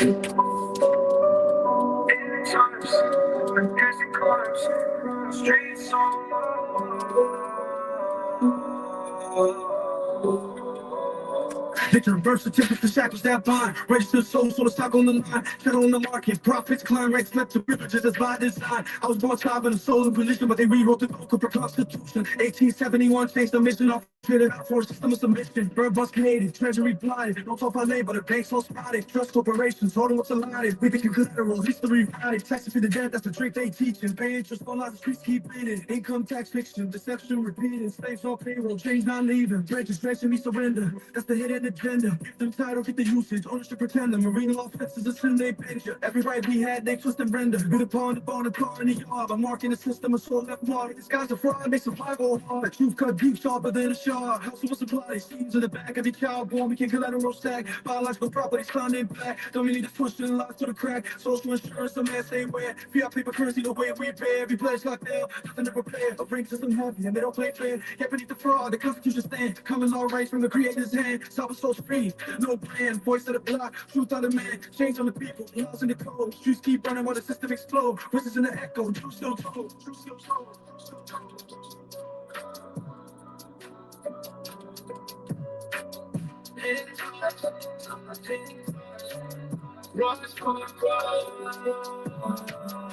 Streets Victor birth certificate, the shackles that bind. Registered souls, so the stock on the line. Shadow on the market, profits climb, rates flip to privileges as by design. I was born tribe in a soul in position, but they rewrote the vocal for Constitution. 1871 changed the mission off. Fitted out for a system of submission. Bird bus Canadian, treasury blind. No talk about labor, the banks all spotted. Trust corporations, holding what's allotted. We think collateral, history rotted. Taxes for the dead, that's the trick they teaching. Pay interest on the streets, keep bleeding. Income tax fiction, deception repeated. Slaves on payroll, change not leaving. Registration, we surrender. That's the hidden agenda. Give them title, get the usage. Ownership, pretend them. Marine law fences, a sin they picture. Every right we had, they twist and render. Good upon the bone, the car in the yard. I'm marking the system, a soul left mark. This guy's a fraud, makes a fly go hard. The truth cut deep, sharper than a shard. House of supply, seeds in the back. Every child born, we can collateral stack. Biological properties found in black. Don't we need to push the lies to the crack? Social insurance, some ass ain't wear. Fiat paper currency, the way we pay. Every pledge locked down, nothing to prepare. A brain system heavy, and they don't play fair. Yet beneath the fraud, the Constitution stands. Common law rights from the Creator's hand. Sovereign souls free, no plan. Voice of the block, truth on the man. Change on the people, laws in the code. Streets keep running while the system explodes. Voices in the echo, truth still told. Truth still told. Truth still told.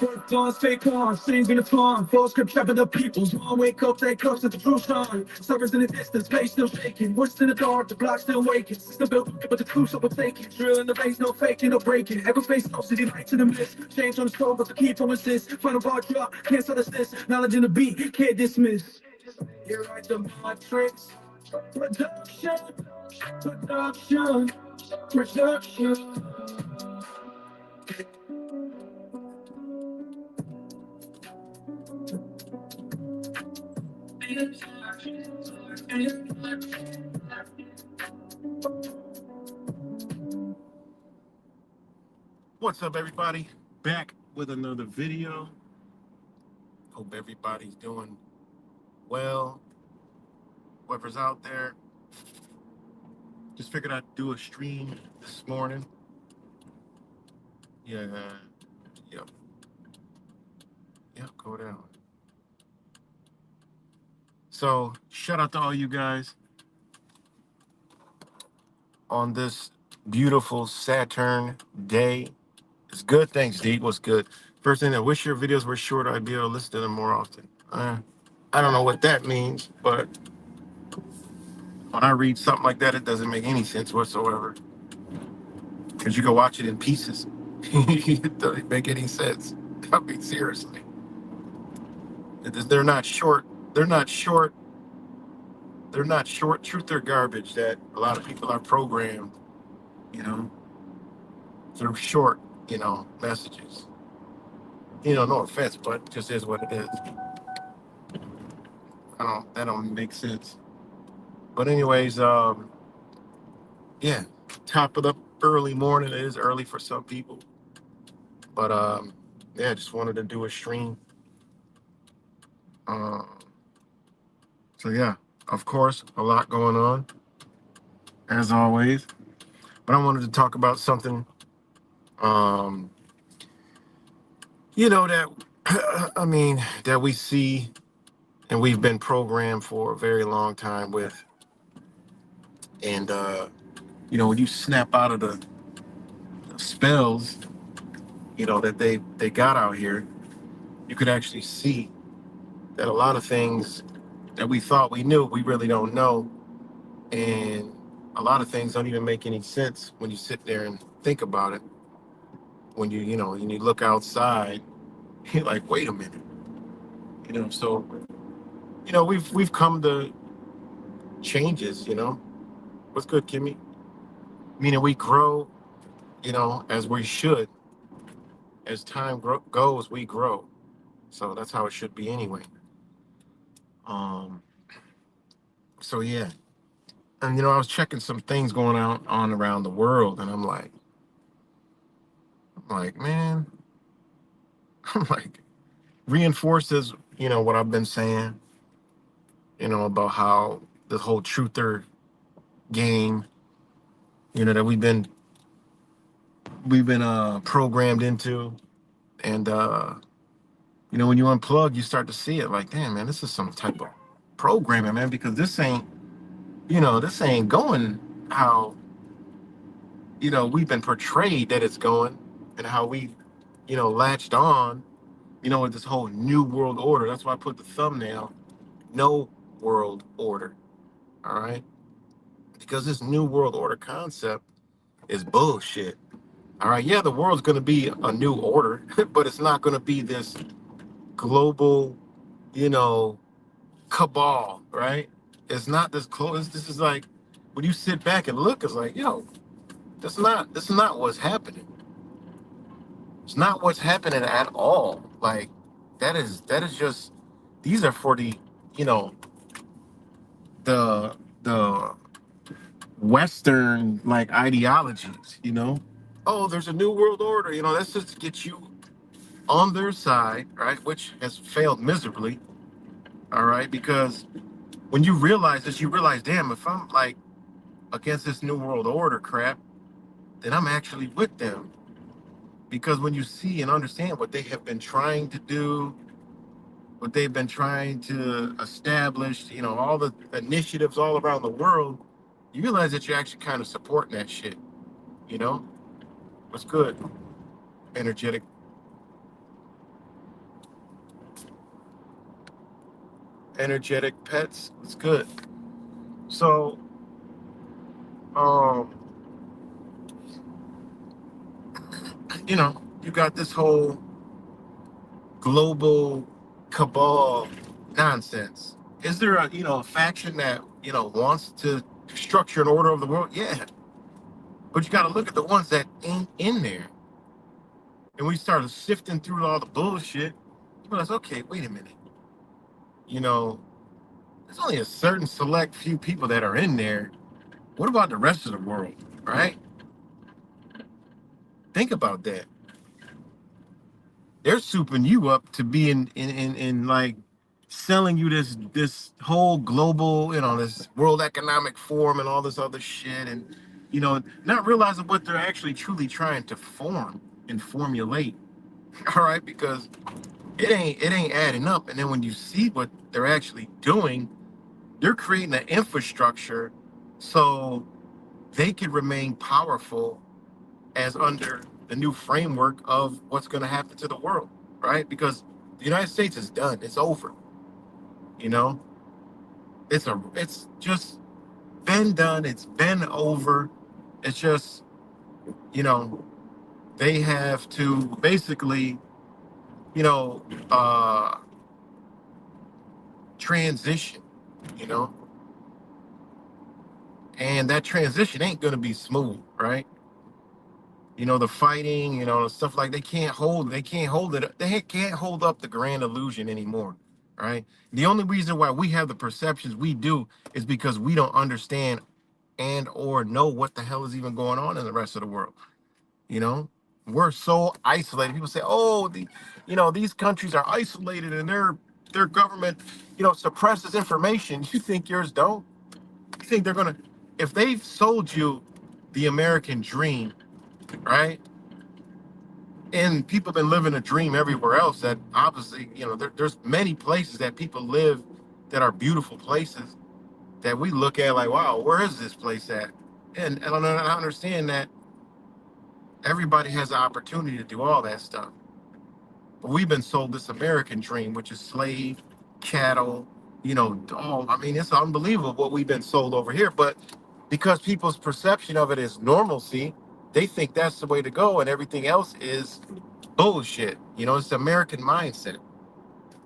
Work dawns, fake on, sings in the farm. Full script trapping the peoples. One wake up, they close to the true shine. Suckers in the distance, face still shaking. Voices in the dark, the block still waking. System built, but the truth overtaken. Drilling the base, no faking, no breaking. Echo face, no city lights in the mist. Change on the stove, but the key promises. Final bar drop, can't start this. Knowledge in the beat, can't dismiss. Here I the matrix. Production, production, production. What's up, everybody? Back with another video. Hope everybody's doing well. Whoever's out there, just figured I'd do a stream this morning. Yep, go down. So, shout out to all you guys on this beautiful Saturn day. It's good. Thanks, Deep. What's good? First thing, I wish your videos were shorter. I'd be able to listen to them more often. I don't know what that means, but when I read something like that, it doesn't make any sense whatsoever. Because you can watch it in pieces. It doesn't make any sense. I mean, seriously. They're not short. They're not short. They're not short truth or garbage that a lot of people are programmed, through short, messages. No offense, but it just is what it is. That don't make sense. But anyways, yeah, top of the early morning. It is early for some people. But yeah, just wanted to do a stream. So yeah, of course, a lot going on, as always. But I wanted to talk about something, that that we see and we've been programmed for a very long time with. And when you snap out of the spells, that they got out here, you could actually see that a lot of things that we thought we knew, we really don't know. And a lot of things don't even make any sense when you sit there and think about it. When you look outside, you're like, wait a minute. So, we've come to changes, What's good, Kimmy? Meaning we grow, as we should. As time goes, we grow. So that's how it should be anyway. So yeah. And I was checking some things going on around the world, and I'm like, man, reinforces, what I've been saying, about how the whole truther game, that we've been programmed into. And when you unplug, you start to see it like, damn, man, this is some type of programming, man, because this ain't going how, we've been portrayed that it's going, and how we, latched on, with this whole new world order. That's why I put the thumbnail, no world order. All right. Because this new world order concept is bullshit. All right. Yeah, the world's going to be a new order, but it's not going to be this global, you know, cabal, right? It's not this close. This is like, when you sit back and look, it's like, yo, this is not what's happening. It's not what's happening at all. Like, that is just, these are for the, you know, the Western like ideologies. Oh, there's a new world order, that's just to get you on their side, right? Which has failed miserably. All right, because when you realize this, you realize, damn, if I'm like against this new world order crap, then I'm actually with them. Because when you see and understand what they have been trying to do, what they've been trying to establish, all the initiatives all around the world, you realize that you're actually kind of supporting that shit, you know? What's good? Energetic. Energetic pets. It's good. So, um, you got this whole global cabal nonsense. Is there a faction that, wants to structure an order of the world? Yeah. But you got to look at the ones that ain't in there. And we started sifting through all the bullshit. You realize, okay, wait a minute. You know, there's only a certain select few people that are in there. What about the rest of the world, right? Think about that. They're souping you up to be in like selling you this whole global, this World Economic Forum and all this other shit, and not realizing what they're actually truly trying to form and formulate. All right, because it ain't adding up. And then when you see what they're actually doing, they're creating an infrastructure so they can remain powerful as under the new framework of what's going to happen to the world, right? Because the United States is done. It's over. You know, it's just been done. It's been over. It's just, you know, they have to basically, you know, uh, transition, you know, and that transition ain't going to be smooth, right? The fighting, stuff like they can't hold it. They can't hold up the grand illusion anymore, right? The only reason why we have the perceptions we do is because we don't understand and or know what the hell is even going on in the rest of the world. You know, we're so isolated. People say, oh, these countries are isolated and their government, suppresses information. You think yours don't? You think they're gonna, if they've sold you the American dream, right? And people have been living a dream everywhere else that obviously, there's many places that people live that are beautiful places that we look at like, wow, where is this place at? And I understand that everybody has the opportunity to do all that stuff. But we've been sold this American dream, which is slave, cattle, I mean, it's unbelievable what we've been sold over here. But because people's perception of it is normalcy, they think that's the way to go, and everything else is bullshit. It's the American mindset,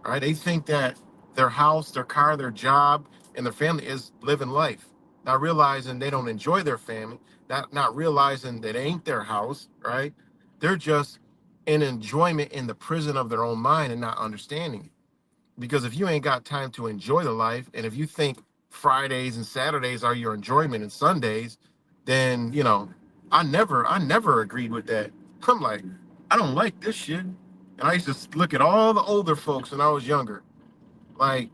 right? They think that their house, their car, their job, and their family is living life, not realizing they don't enjoy their family, not realizing that it ain't their house, right? They're just in enjoyment in the prison of their own mind and not understanding it. Because if you ain't got time to enjoy the life, and if you think Fridays and Saturdays are your enjoyment and Sundays, then I never agreed with that. I'm like, I don't like this shit. And I used to look at all the older folks when I was younger. Like,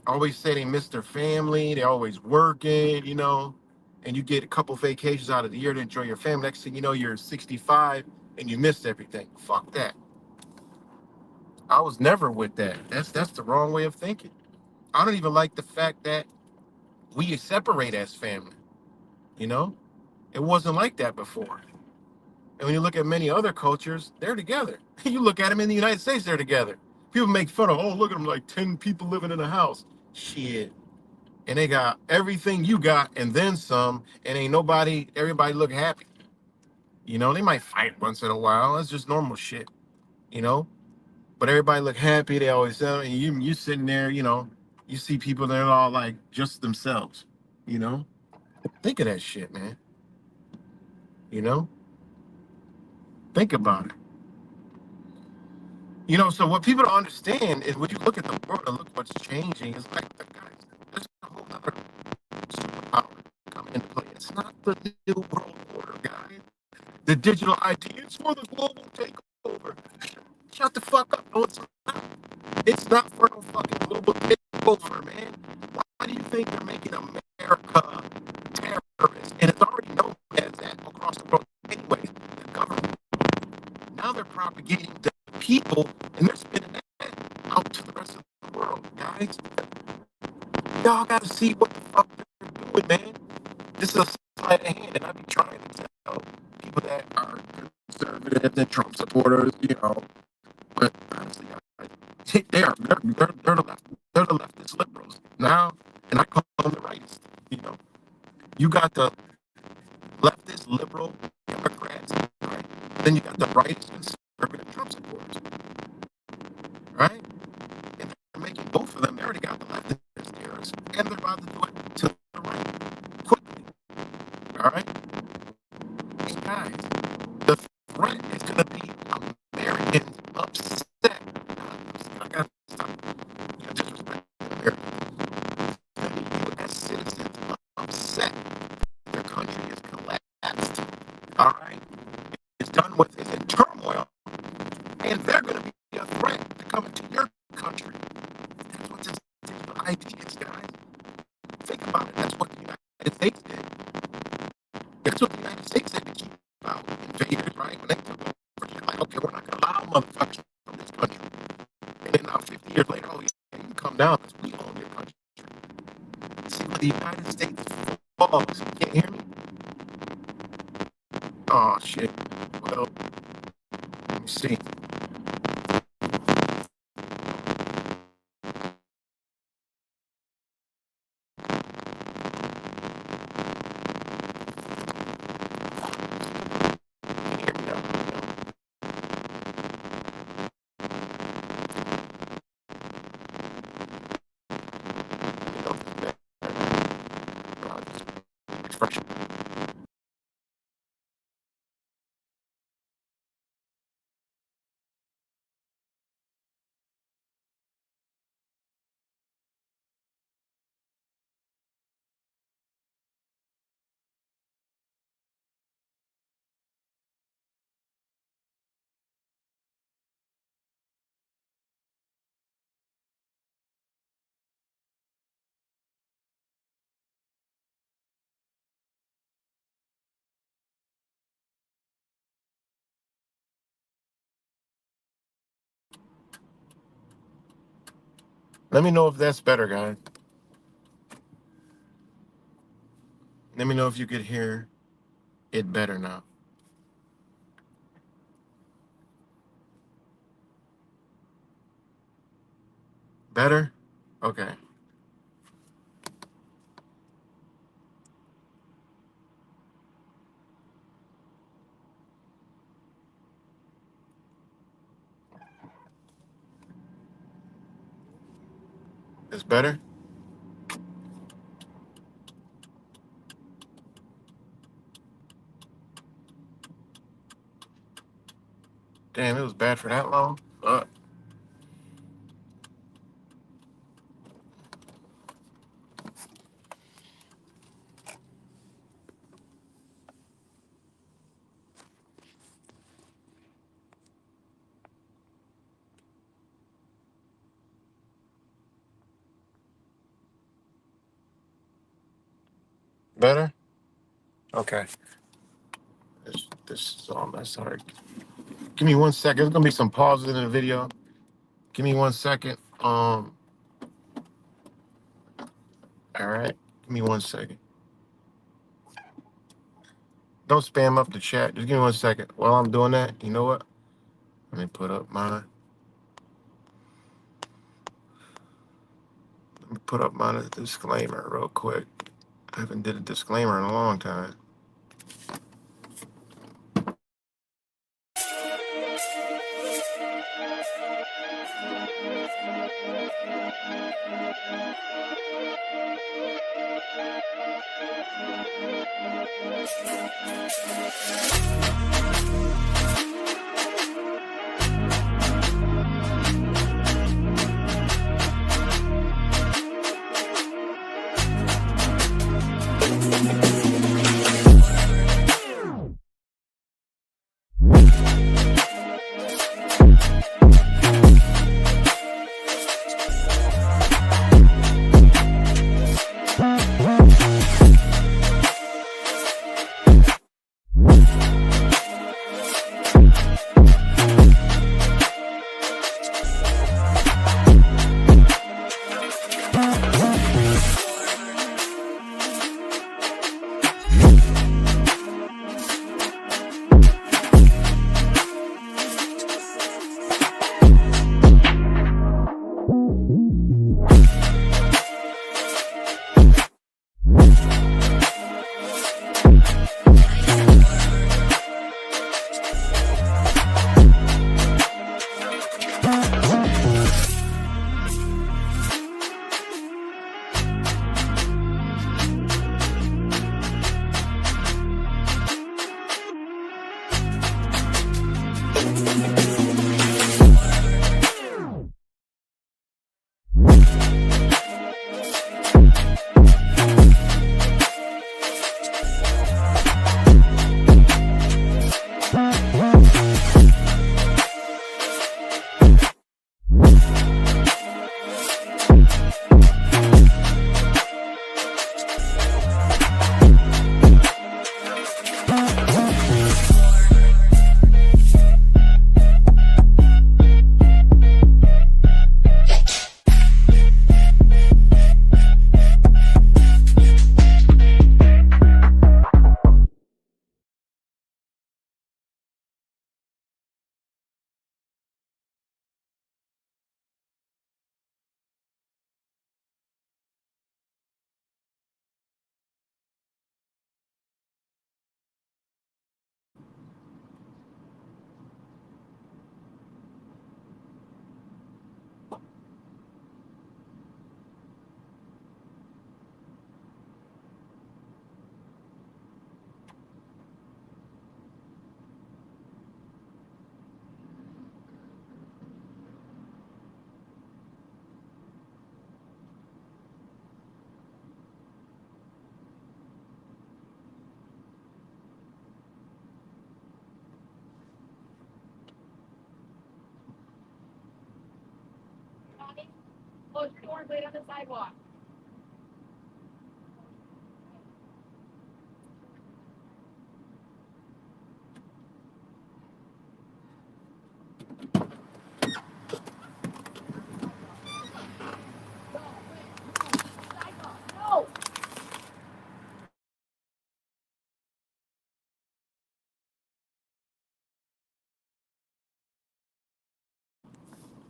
always say they miss their family, they always working, and you get a couple vacations out of the year to enjoy your family. Next thing you know, you're 65 and you missed everything. Fuck that. I was never with that. That's the wrong way of thinking. I don't even like the fact that we separate as family. You know, it wasn't like that before. And when you look at many other cultures, they're together. You look at them in the United States, they're together. People make fun of, oh, look at them, like 10 people living in a house. Shit. And they got everything you got and then some, and ain't nobody, everybody look happy. You know, they might fight once in a while. That's just normal shit, you know? But everybody look happy. They always say, and you sitting there, you know, you see people that are all like just themselves, you know? Think of that shit, man. You know? Think about it. You know, so what people don't understand is when you look at the world and look what's changing, it's like the guys, there's a whole other superpower coming into play. It's not the new world order, guys. The digital ID, it's for the global takeover. Shut the fuck up. No, it's not. It's not for no fucking global takeover, man. Why do you think they're making America terrorist? And it's already known as that across the world. Anyways, the government, now they're propagating the people and they're spinning that out to the rest of the world, guys. Y'all gotta see what the fuck they're doing, man. This is a sleight of hand, and I be trying to tell people that are conservative and Trump supporters, you know, but honestly, they're the left, they're the leftist liberals now, and I call them the rightists. You know, you got the leftist liberal Democrats, right? Then you got the rightists conservative Trump supporters, right? And they're making both of them. They already got the leftist ears, and they're about to do it to the right quickly. All right, and guys, the threat is going to be Americans upset. I got to stop. You know, disrespect Americans. The U.S. citizens upset. Their country is collapsed. All right, it's done with. It's in turmoil, and they're going to be a threat to come into your country. That's what this digital ID is, guys. Think about it. That's what the United States did. That's what the United States did to keep out invaders, right? When they took over, they're like, okay, we're not going to allow motherfuckers from this country. And then now 50 years later, oh, yeah, you can come down because we own your country. See where the United States falls. You can't hear me? Oh, shit. Well, let me see. Can you hear me now? Let me know if it's better. Expression. Let me know if that's better, guys. Let me know if you could hear it better now. Better? Okay. It's better? Damn, it was bad for that long? Better? Okay. This is all my sorry. Give me 1 second. There's gonna be some pauses in the video. Give me 1 second. All right. Give me 1 second. Don't spam up the chat. Just give me 1 second. While I'm doing that, you know what? Let me put up my disclaimer real quick. I haven't did a disclaimer in a long time.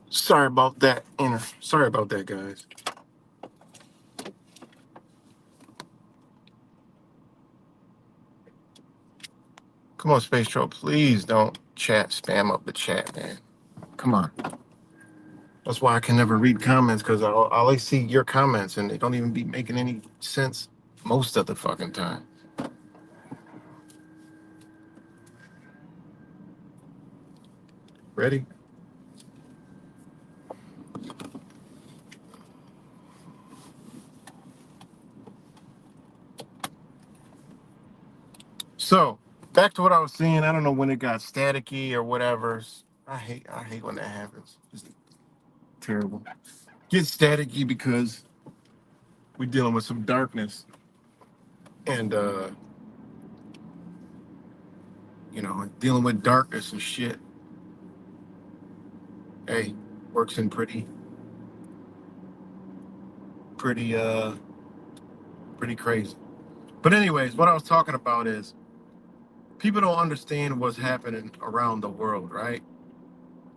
Sorry about that, Sorry about that, guys. Come on, Space Troll. Please don't spam up the chat, man. Come on. That's why I can never read comments, because I always see your comments and they don't even be making any sense most of the fucking time. Ready? So back to what I was saying. I don't know when it got staticky or whatever. I hate when that happens. It's terrible. Get staticky because we're dealing with some darkness. And dealing with darkness and shit. Hey, works in pretty pretty crazy. But anyways, what I was talking about is people don't understand what's happening around the world, right?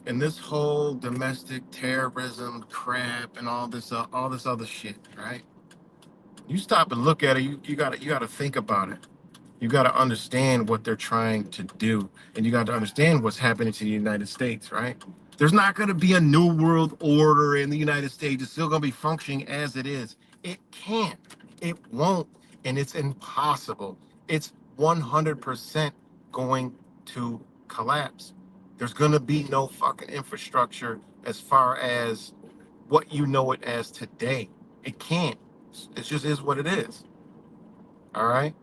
And this whole domestic terrorism crap and all this other shit, right? You stop and look at it, you gotta think about it. You gotta understand what they're trying to do, and you gotta understand what's happening to the United States, right? There's not gonna be a new world order in the United States. It's still gonna be functioning as it is. It can't. It won't, and it's impossible. It's 100% going to collapse. There's gonna be no fucking infrastructure as far as what you know it as today. It can't. It just is what it is. All right.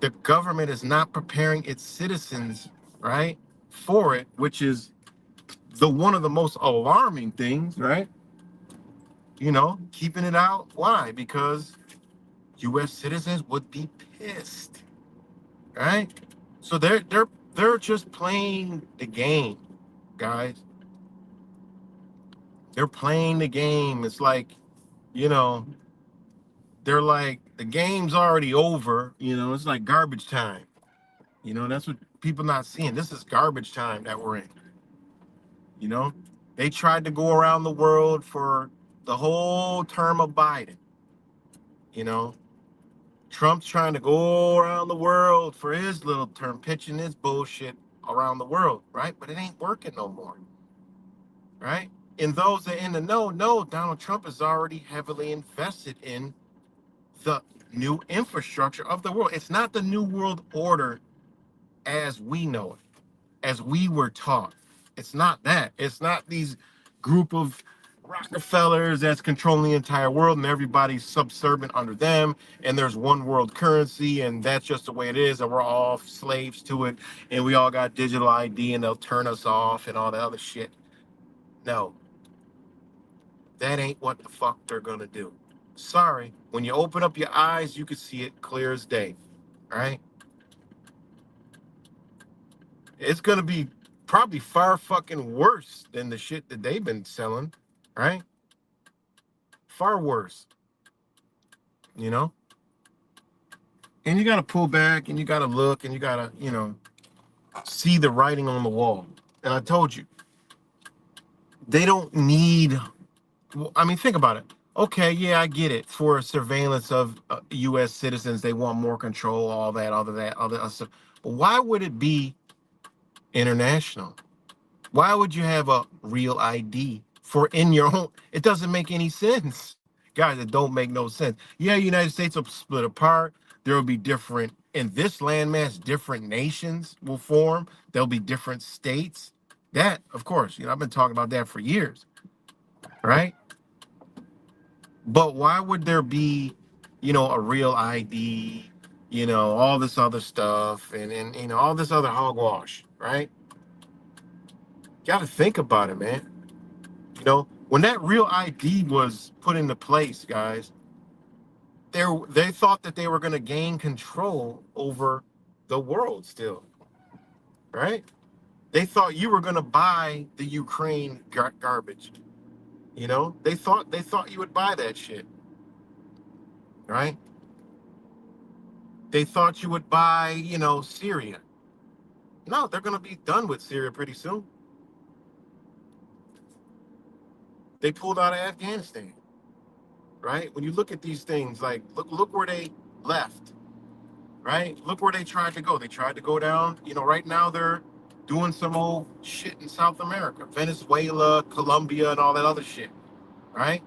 The government is not preparing its citizens, right, for it, which is the one of the most alarming things, right? Keeping it out. Why? Because U.S. citizens would be pissed, right? So they're just playing the game, guys. They're playing the game. It's like, you know, they're like the game's already over. It's like garbage time. That's what people not seeing. This is garbage time that we're in. You know, they tried to go around the world for the whole term of Biden. You know, Trump's trying to go around the world for his little term, pitching his bullshit around the world, right? But it ain't working no more, right? And those that in the know, Donald Trump is already heavily invested in the new infrastructure of the world. It's not the new world order as we know it, as we were taught. It's not that. It's not these group of Rockefellers that's controlling the entire world and everybody's subservient under them. And there's one world currency and that's just the way it is. And we're all slaves to it. And we all got digital ID and they'll turn us off and all that other shit. No, that ain't what the fuck they're going to do. Sorry. When you open up your eyes, you can see it clear as day. All right. It's going to be probably far fucking worse than the shit that they've been selling, right? Far worse, you know? And you got to pull back and you got to look and you got to, see the writing on the wall. And I told you, they don't need, I mean, think about it. Okay, yeah, I get it. For surveillance of U.S. citizens, they want more control, all that, all of that, all that stuff. But why would it be international? Why would you have a real ID for in your home? It doesn't make any sense. Guys, it don't make no sense. Yeah, United States will split apart. There will be different, in this landmass, different nations will form. There'll be different states. That, of course, I've been talking about that for years, right? But why would there be, a real ID, all this other stuff and all this other hogwash, right? Got to think about it, man. When that real ID was put into place, guys, they thought that they were going to gain control over the world still, right? They thought you were going to buy the Ukraine garbage. They thought you would buy that shit, right? They thought you would buy, Syria. No, they're going to be done with Syria pretty soon. They pulled out of Afghanistan, right? When you look at these things, like look where they left, right? Look where they tried to go. They tried to go down. Right now they're doing some old shit in South America, Venezuela, Colombia, and all that other shit, right?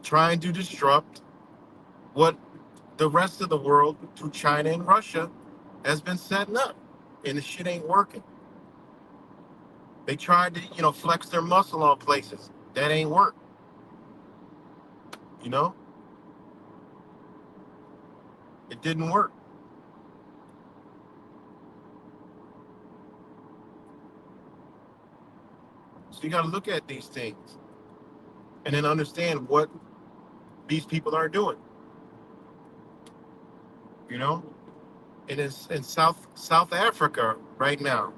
Trying to disrupt what the rest of the world through China and Russia has been setting up, and the shit ain't working. They tried to, flex their muscle on places. That ain't work. You know, it didn't work. So you got to look at these things and then understand what these people are doing. You know, And it's in South Africa right now.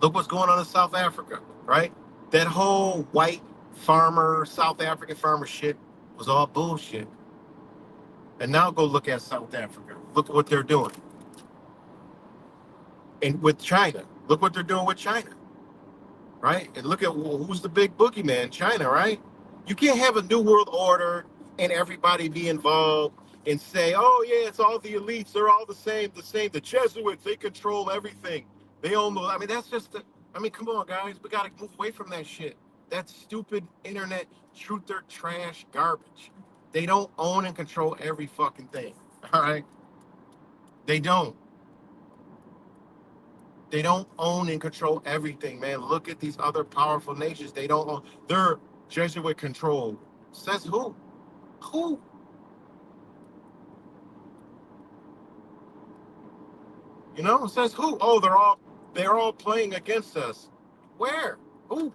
Look what's going on in South Africa, right? That whole white farmer, South African farmer shit was all bullshit. And now go look at South Africa. Look at what they're doing. And with China, look what they're doing with China, right? And look at who's the big boogeyman, China, right? You can't have a new world order and everybody be involved and say, oh yeah, it's all the elites, they're all the same. The Jesuits, they control everything. They own the, I mean, that's just, I mean, come on, guys, we got to move away from that shit. That stupid internet truther trash garbage. They don't own and control every fucking thing, all right? They don't. They don't own and control everything, man. Look at these other powerful nations. They don't own. They're Jesuit controlled. Says who? Who? You know, says who? Oh, they're all playing against us. Where? Who?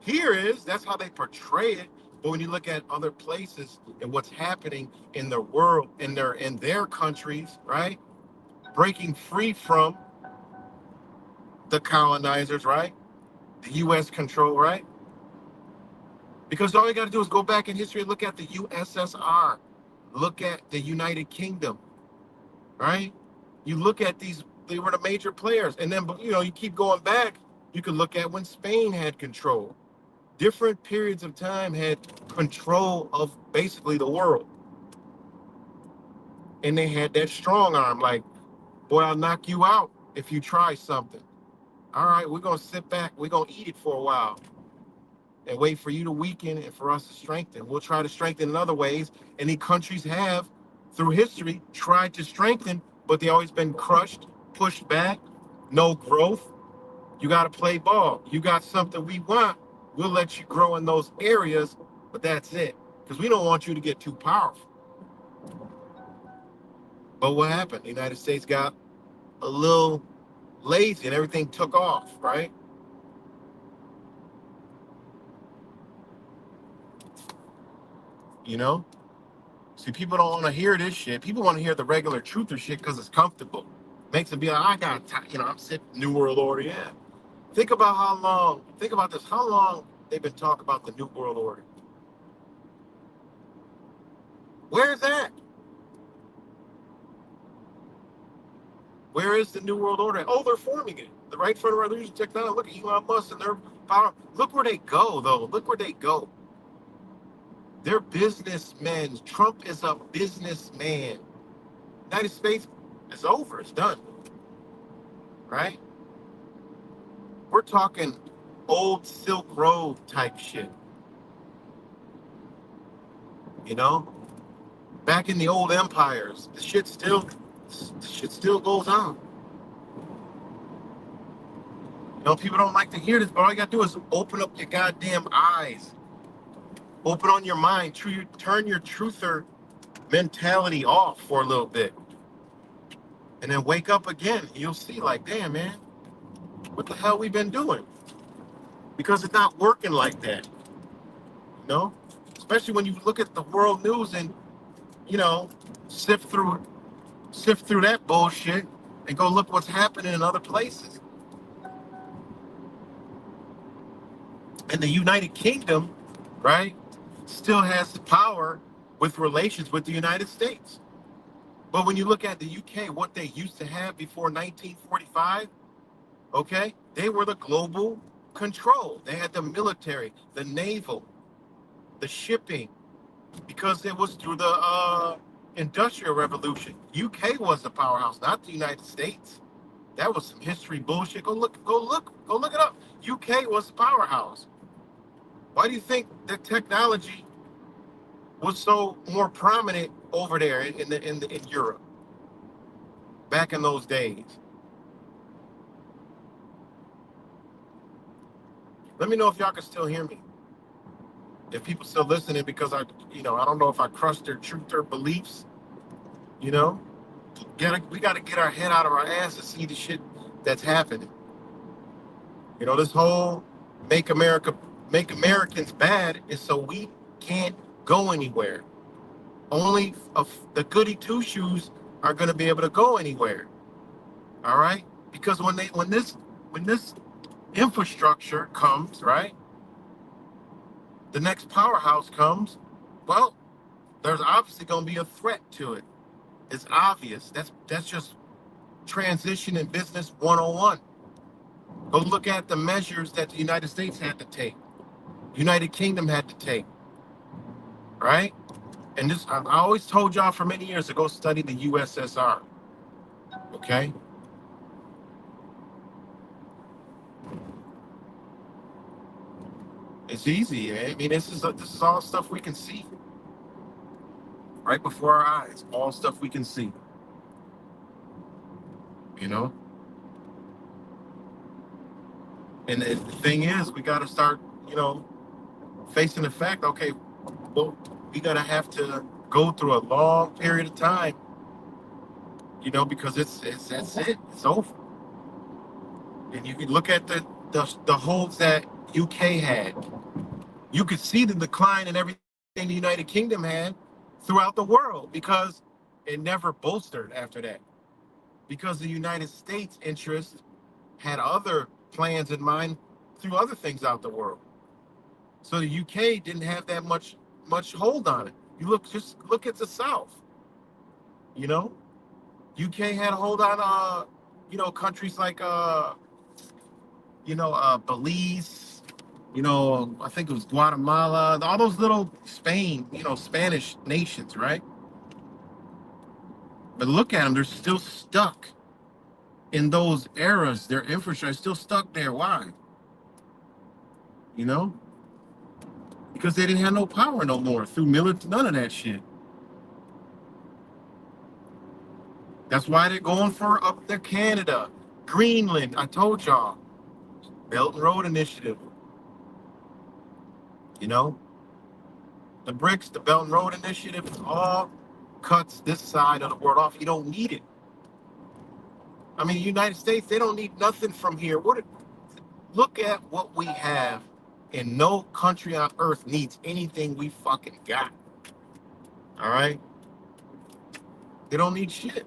Here is, that's how they portray it. But when you look at other places and what's happening in the world, in their countries, right? Breaking free from the colonizers, right? The US control, right? Because all you got to do is go back in history and look at the USSR, look at the United Kingdom, right? You look at these, they were the major players. And then, you know, you keep going back, you can look at when Spain had control. Different periods of time had control of basically the world. And they had that strong arm, like, boy, I'll knock you out if you try something. All right, we're going to sit back, we're going to eat it for a while and wait for you to weaken and for us to strengthen. We'll try to strengthen in other ways. Any countries have, through history, tried to strengthen, but they always been crushed, pushed back, no growth. You got to play ball. You got something we want, we'll let you grow in those areas, but that's it. Because we don't want you to get too powerful. But what happened? The United States got a little lazy and everything took off, right? You know? See, people don't want to hear this shit. People want to hear the regular truth or shit because it's comfortable. Makes them be like, I got, I'm sick. New World Order, yeah. Think about think about this, how long they've been talking about the New World Order. Where's that? Where is the New World Order? Oh, they're forming it. The Right Front Revolution Technology. Look at Elon Musk and their power. Look where they go, though. Look where they go. They're businessmen. Trump is a businessman. United States is over. It's done. Right? We're talking old Silk Road type shit. You know? Back in the old empires, the shit still goes on. You know, people don't like to hear this, but all you gotta do is open up your goddamn eyes. Open on your mind. Turn your truther mentality off for a little bit. And then wake up again. You'll see, like, damn, man, what the hell we been doing? Because it's not working like that. You know? Especially when you look at the world news and, you know, sift through that bullshit and go look what's happening in other places. And the United Kingdom, right, still has the power with relations with the United States. But when you look at the UK, what they used to have before 1945, okay, they were the global control. They had the military, the naval, the shipping, because it was through the Industrial Revolution. UK was the powerhouse, not the United States. That was some history bullshit. Go look it up. UK was the powerhouse. Why do you think the technology was so more prominent over there in Europe back in those days? Let me know if y'all can still hear me. If people still listening, because I don't know if I crushed their truth, their beliefs. You know, we got to get our head out of our ass to see the shit that's happening. You know, this whole make Americans bad is so we can't go anywhere. Only the goody two shoes are going to be able to go anywhere. All right, because when this infrastructure comes, right, the next powerhouse comes, well, there's obviously going to be a threat to it. It's obvious. That's just transition in business 101. Go look at the measures that the United States had to take, United Kingdom had to take, right? And this, I always told y'all for many years to go study the USSR. Okay, it's easy. I mean, this is all stuff we can see right before our eyes. All stuff we can see. You know, and the thing is, we got to start, facing the fact. Okay, well, we gotta have to go through a long period of time. Because it's that's it. It's over. And you can look at the holds that UK had. You could see the decline in everything the United Kingdom had throughout the world because it never bolstered after that. Because the United States interest had other plans in mind through other things out the world. So the UK didn't have that much hold on it. Just look at the South. You know, UK had a hold on countries like Belize, I think it was Guatemala, all those little Spain, Spanish nations, right? But look at them, they're still stuck in those eras. Their infrastructure is still stuck there. Why? You know? Because they didn't have no power no more through military, none of that shit. That's why they're going for up there Canada, Greenland. I told y'all. Belt and Road Initiative. You know? The BRICS, the Belt and Road Initiative, all cuts this side of the world off. You don't need it. I mean, the United States, they don't need nothing from here. Look at what we have, and no country on earth needs anything we fucking got. All right? They don't need shit.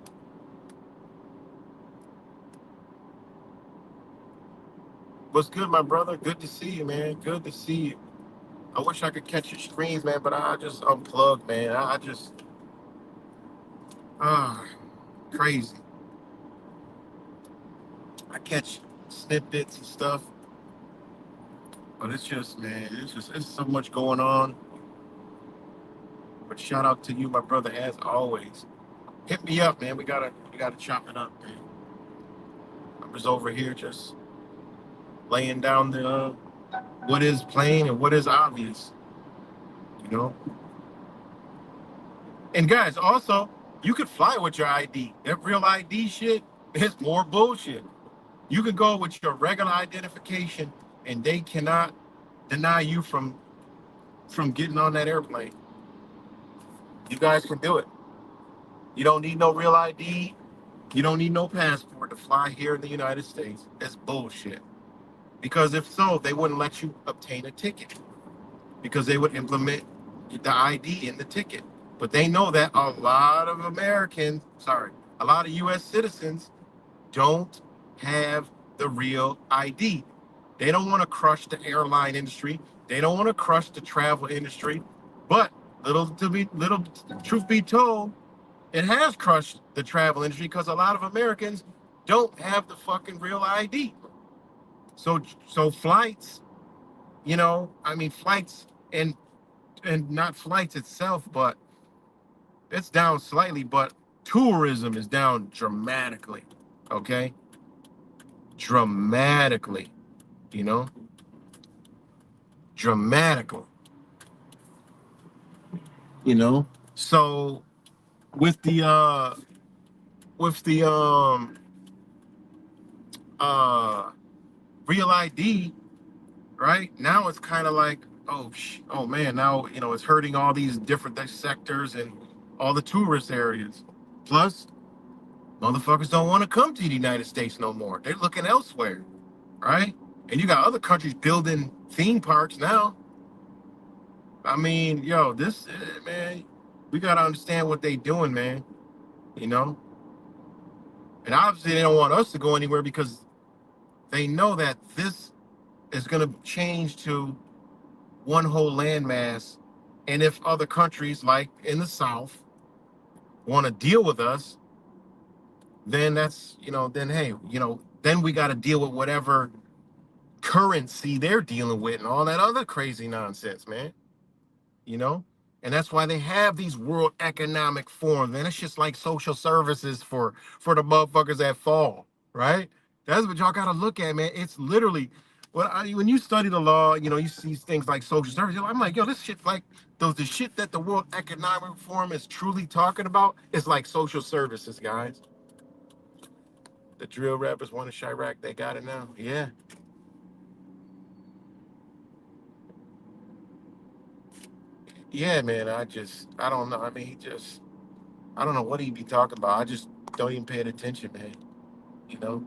What's good, my brother? Good to see you, man. Good to see you. I wish I could catch your screens, man, but I just unplugged, man. I just, crazy. I catch snippets and stuff, but it's just, man, it's so much going on. But shout out to you, my brother, as always. Hit me up, man. We gotta chop it up, man. I'm just over here, just laying down the what is plain and what is obvious, you know. And guys, also, you could fly with your ID. That real ID shit is more bullshit. You could go with your regular identification, and they cannot deny you from getting on that airplane. You guys can do it. You don't need no real ID. You don't need no passport to fly here in the United States. It's bullshit. Because if so, they wouldn't let you obtain a ticket. Because they would implement the ID in the ticket. But they know that a lot of a lot of U.S. citizens don't have the real ID. They don't want to crush the airline industry. They don't want to crush the travel industry. But little truth be told, it has crushed the travel industry because a lot of Americans don't have the fucking real ID. So flights, flights and not flights itself, but it's down slightly, but tourism is down dramatically. Okay? Dramatically, dramatically. So with the real ID, right? Now it's kind of like, oh man, now it's hurting all these different sectors and all the tourist areas. Plus, motherfuckers don't want to come to the United States no more. They're looking elsewhere, right? And you got other countries building theme parks now. I mean, man, we gotta understand what they doing, man. And obviously they don't want us to go anywhere because they know that this is going to change to one whole landmass. And if other countries, like in the South, want to deal with us, then that's, then hey, then we got to deal with whatever currency they're dealing with and all that other crazy nonsense, man. You know? And that's why they have these World Economic Forums, man. It's just like social services for the motherfuckers that fall, right? That's what y'all gotta look at, man. It's literally when you study the law, you see things like social services. I'm like, yo, this shit like the shit that the World Economic Forum is truly talking about is like social services, guys. The drill rappers want to Chirac, they got it now. Yeah. Yeah, man. I don't know. I mean, I don't know what he be talking about. I just don't even pay attention, man. You know,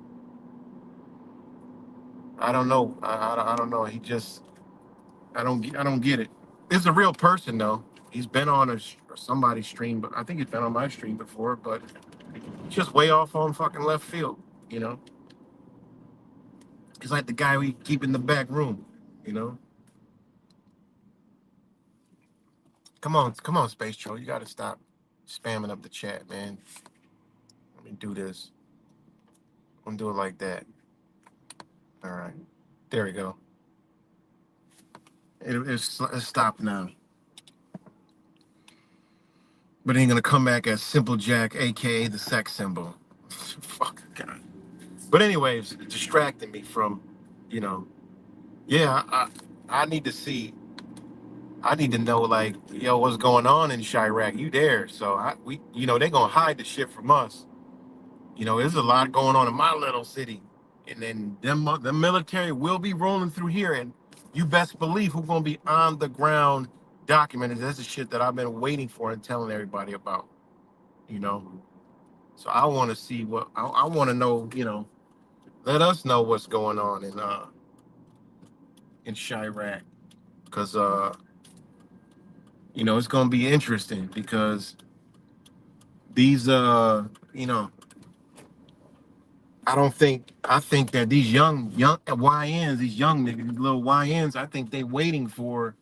I don't know. I don't know. I don't get it. It's a real person though. He's been on somebody's stream, but I think he's been on my stream before. But just way off on fucking left field. You know, he's like the guy we keep in the back room. You know, come on, Space Troll. You got to stop spamming up the chat, man. Let me do this. I'm gonna do it like that. All right, there we go. It's stopped now. But it ain't gonna come back as Simple Jack, aka the sex symbol. Fuck God. But anyways, it distracting me from, you know, yeah, I need to see. I need to know like, yo, what's going on in Chirac? You there? So they gonna hide the shit from us. There's a lot going on in my little city, and then the military will be rolling through here, and you best believe who's gonna be on the ground documented. That's the shit that I've been waiting for and telling everybody about. You know. So I want to see I want to know. Let us know what's going on in Chirac, because it's gonna be interesting because these you know I think that these young YNs, these young niggas, these little YNs, I think they waiting for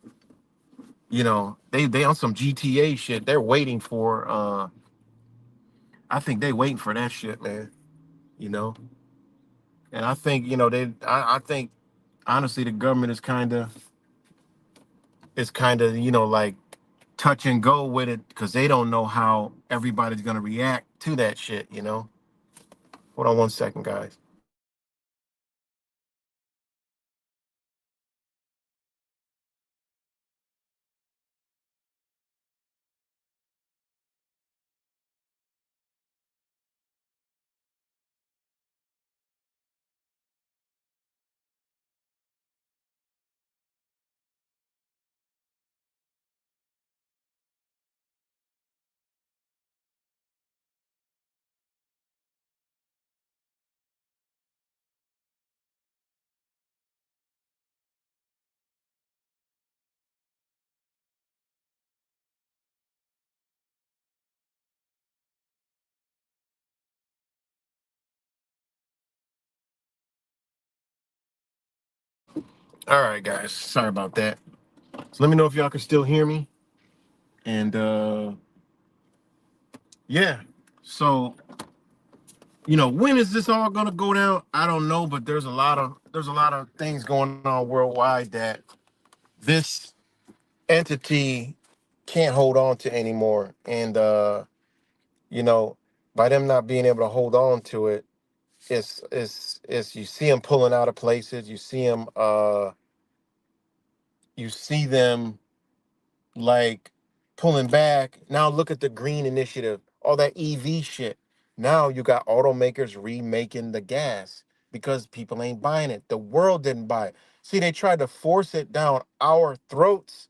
they on some GTA shit. They're waiting for I think they waiting for that shit, man. You know, and I think I think honestly the government is kind of like touch and go with it because they don't know how everybody's gonna react to that shit. Hold on one second, guys. All right, guys. Sorry about that. So let me know if y'all can still hear me. And yeah. So, when is this all gonna go down? I don't know, but there's a lot of things going on worldwide that this entity can't hold on to anymore. And you know, by them not being able to hold on to it, it's you see them pulling out of places, you see them like pulling back. Now look at the green initiative, all that EV shit. Now you got automakers remaking the gas because people ain't buying it. The world didn't buy it. See, they tried to force it down our throats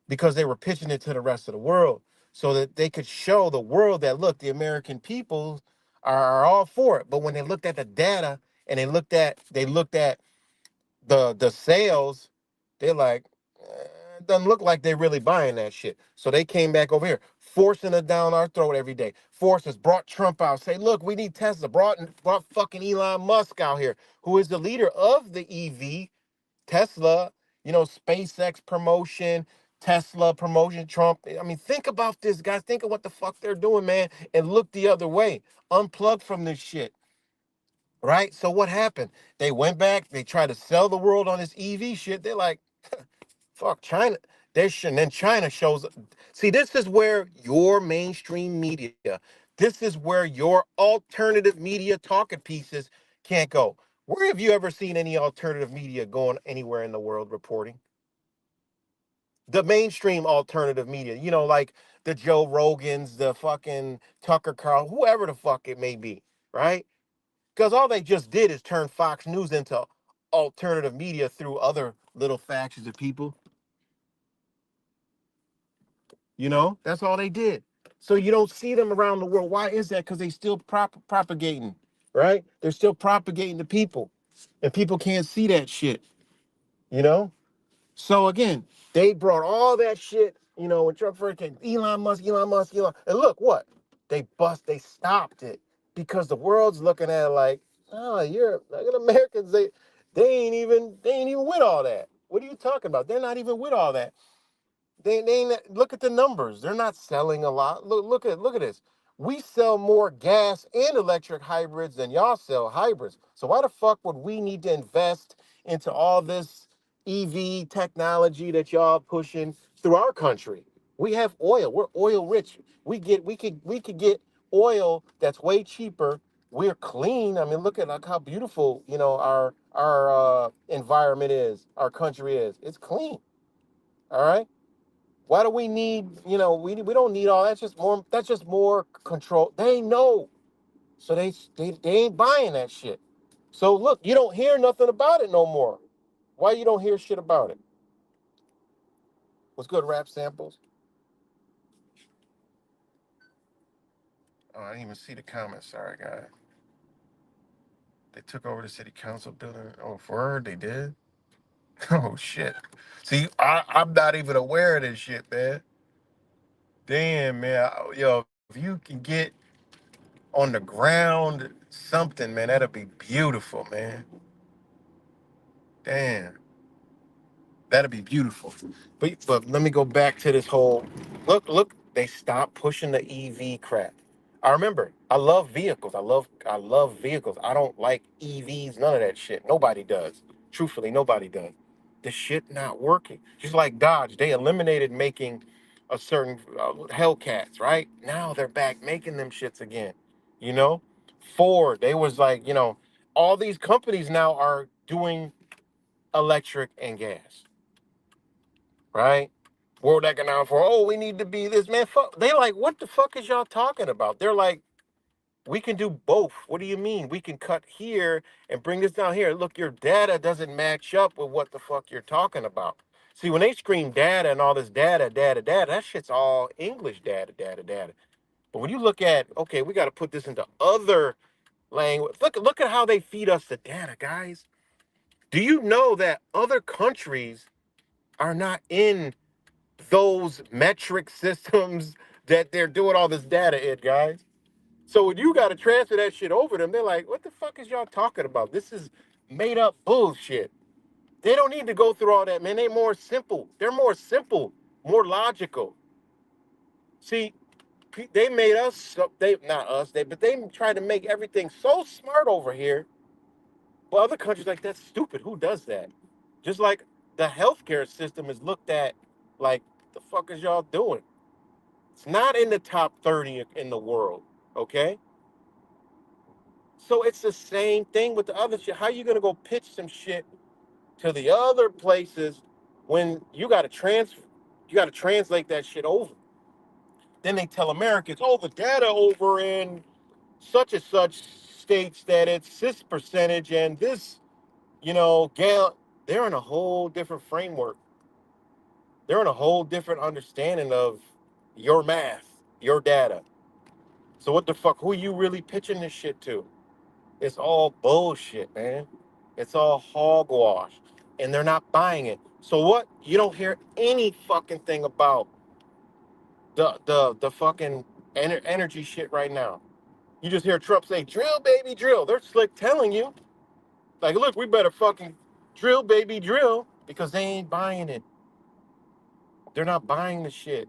because they were pitching it to the rest of the world so that they could show the world that look, the American people are all for it. But when they looked at the data and they looked at the sales, they're like, doesn't look like they're really buying that shit. So they came back over here, forcing it down our throat every day. Forced us, brought Trump out, say, look, we need Tesla. Brought fucking Elon Musk out here, who is the leader of the EV, Tesla, SpaceX promotion, Tesla promotion, Trump. I mean, think about this, guys. Think of what the fuck they're doing, man, and look the other way. Unplug from this shit. Right? So what happened? They went back, they tried to sell the world on this EV shit. They're like, fuck China. And then China shows up. See, this is where your mainstream media, this is where your alternative media talking pieces can't go. Where have you ever seen any alternative media going anywhere in the world reporting? The mainstream alternative media, like the Joe Rogans, the fucking Tucker Carl, whoever the fuck it may be, right? Because all they just did is turn Fox News into alternative media through other little factions of people. That's all they did. So you don't see them around the world. Why is that? Because they still propagating, right? They're still propagating the people, and people can't see that shit. You know. So again, they brought all that shit. When Trump first came, Elon Musk, Elon Musk, Elon, and look what they stopped it because the world's looking at it like, oh, look at Americans. They ain't even with all that. What are you talking about? They're not even with all that. They ain't, look at the numbers. They're not selling a lot. Look at this. We sell more gas and electric hybrids than y'all sell hybrids. So why the fuck would we need to invest into all this EV technology that y'all pushing through our country? We have oil. We're oil rich. We could get oil that's way cheaper. We're clean. I mean, look at like how beautiful, our environment is, our country is. It's clean. All right. Why do we need, we don't need all that's just more control. They know. So they ain't buying that shit. So look, you don't hear nothing about it no more. Why you don't hear shit about it? What's good, rap samples? Oh, I didn't even see the comments. Sorry, guys. They took over the city council building. Oh, for her, they did? Oh shit. See, I'm not even aware of this shit, man. Damn, man. Yo, if you can get on the ground something, man, that'll be beautiful, man. Damn, that'd be beautiful. But let me go back to this whole look. They stopped pushing the EV crap. I remember. I love vehicles. I love vehicles. I don't like EVs. None of that shit. Nobody does. Truthfully, nobody does. The shit not working. Just like Dodge, they eliminated making a certain Hellcats. Right now, they're back making them shits again. You know, Ford. They was like, all these companies now are doing electric and gas, right? World Economic Forum. Oh, we need to be this, man. Fuck. They like, what the fuck is y'all talking about? They're like, we can do both. What do you mean? We can cut here and bring this down here. Look, your data doesn't match up with what the fuck you're talking about. See, when they scream data and all this data, data, data, that shit's all English data, data, data. But when you look at, okay, we got to put this into other language. Look at how they feed us the data, guys. Do you know that other countries are not in those metric systems that they're doing all this data in, guys? So when you got to transfer that shit over them, they're like, what the fuck is y'all talking about? This is made up bullshit. They don't need to go through all that, man. They're more simple. They're more simple, more logical. See, they made us, they not us, but they tried to make everything so smart over here. But other countries like, that's stupid. Who does that? Just like the healthcare system is looked at like, the fuck is y'all doing? It's not in the top 30 in the world, okay? So it's the same thing with the other shit. How you gonna go pitch some shit to the other places when you gotta translate that shit over? Then they tell Americans, oh, the data over in such and such states that it's this percentage and this, gal. They're in a whole different framework. They're in a whole different understanding of your math, your data. So what the fuck? Who you really pitching this shit to? It's all bullshit, man. It's all hogwash. and they're not buying it. So what? You don't hear any fucking thing about the fucking energy shit right now. You just hear Trump say, "Drill, baby, drill." They're slick telling you, like, look, we better fucking drill, baby, drill, because they ain't buying it. They're not buying the shit.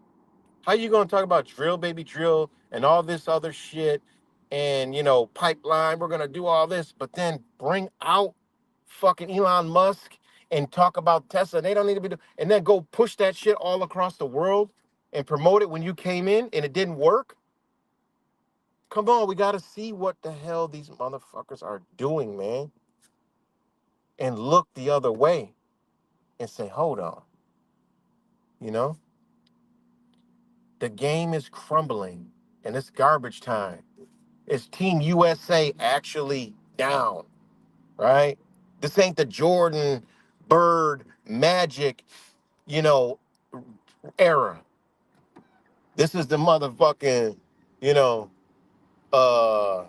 How you gonna talk about drill, baby, drill, and all this other shit, and pipeline? We're gonna do all this, but then bring out fucking Elon Musk and talk about Tesla. They don't need to be, and then go push that shit all across the world and promote it when you came in and it didn't work. Come on, we gotta see what the hell these motherfuckers are doing, man, and look the other way and say, hold on, you know, the game is crumbling and it's garbage time. Is Team USA actually down, right? This ain't the Jordan, Bird, Magic, you know, era. This is the motherfucking, you know, uh,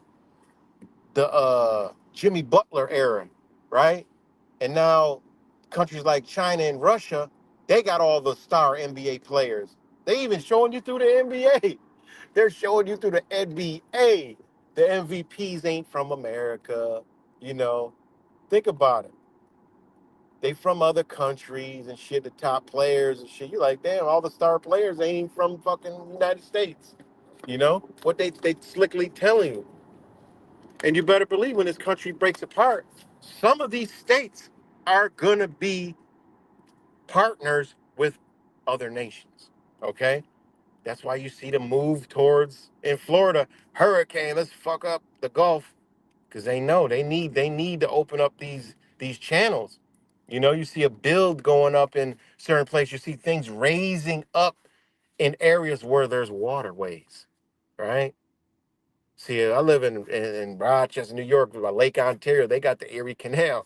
the Jimmy Butler era, right? And now countries like China and Russia, they got all the star NBA players. They even showing you through the NBA. They're showing you through the NBA. The MVPs ain't from America, you know. Think about it. They from other countries and shit, the top players and shit. You like, damn, all the star players ain't even from fucking United States. You know? What they slickly telling you. And you better believe when this country breaks apart, some of these states are gonna be partners with other nations. Okay? That's why you see the move towards in Florida, hurricane, let's fuck up the Gulf. Because they know they need to open up these channels. You see a build going up in certain places. You see things raising up in areas where there's waterways, right? See, I live in Rochester, New York, by Lake Ontario. They got the Erie Canal.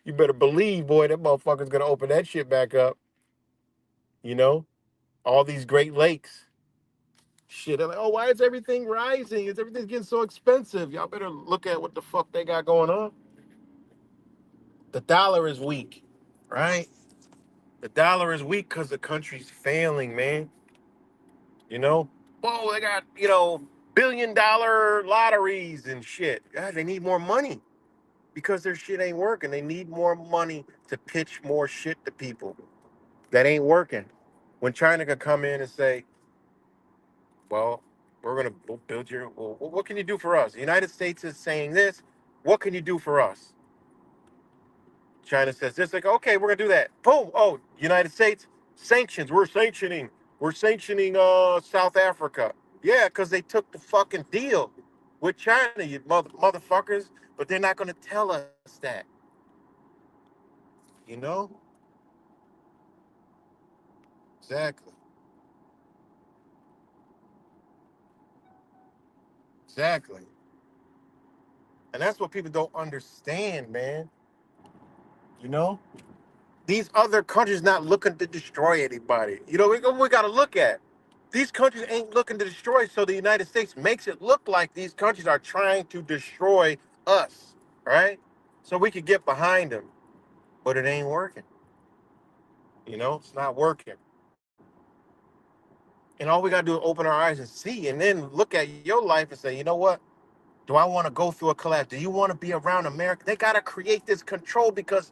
You better believe, boy, that motherfucker's gonna open that shit back up. You know, all these Great Lakes. Shit, they're like, oh, why is everything rising? Is everything getting so expensive? Y'all better look at what the fuck they got going on. The dollar is weak, right? The dollar is weak because the country's failing, man. You know? Whoa, they got, billion-dollar lotteries and shit. God, they need more money because their shit ain't working. They need more money to pitch more shit to people that ain't working. When China could come in and say, well, we're going to build well, what can you do for us? The United States is saying this. What can you do for us? China says this, like, okay, we're gonna do that. Boom. Oh, United States sanctions. We're sanctioning South Africa. Yeah, because they took the fucking deal with China, you motherfuckers. But they're not gonna tell us that. You know? Exactly. Exactly. And that's what people don't understand, man. You know? These other countries not looking to destroy anybody. We got to look at. These countries ain't looking to destroy, so the United States makes it look like these countries are trying to destroy us, right? So we could get behind them, but it ain't working. It's not working. And all we got to do is open our eyes and see, and then look at your life and say, you know what? Do I want to go through a collapse? Do you want to be around America? They got to create this control because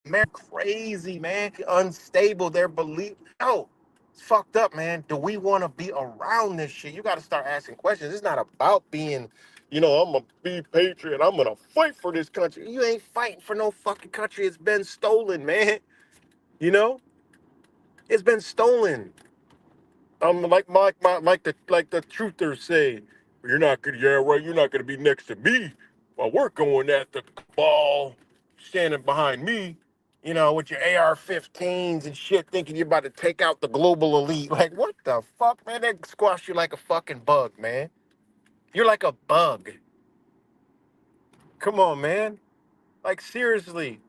America crazy, man. Unstable. Their belief. No, it's fucked up, man. Do we want to be around this shit? You got to start asking questions. It's not about being, I'm a be patriot. I'm gonna fight for this country. You ain't fighting for no fucking country. It's been stolen, man. You know, it's been stolen. Like the truthers say, you're not gonna, yeah, right. You're not gonna be next to me while we're going at the ball, standing behind me. With your AR-15s and shit, thinking you're about to take out the global elite. Like, what the fuck, man? They squash you like a fucking bug, man. You're like a bug. Come on, man. Like, seriously.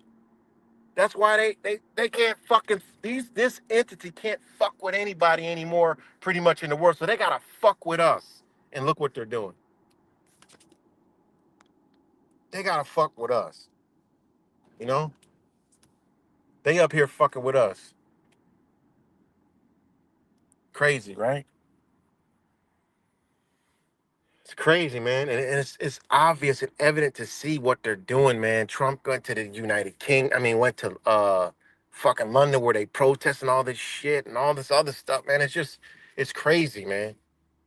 That's why they can't fucking this entity can't fuck with anybody anymore, pretty much in the world. So they gotta fuck with us. And look what they're doing. They gotta fuck with us. You know, they up here fucking with us. Crazy, right? It's crazy, man, and it's obvious and evident to see what they're doing, man. Trump went to the United King. I mean, went to fucking London where they protesting all this shit and all this other stuff, man. It's crazy, man.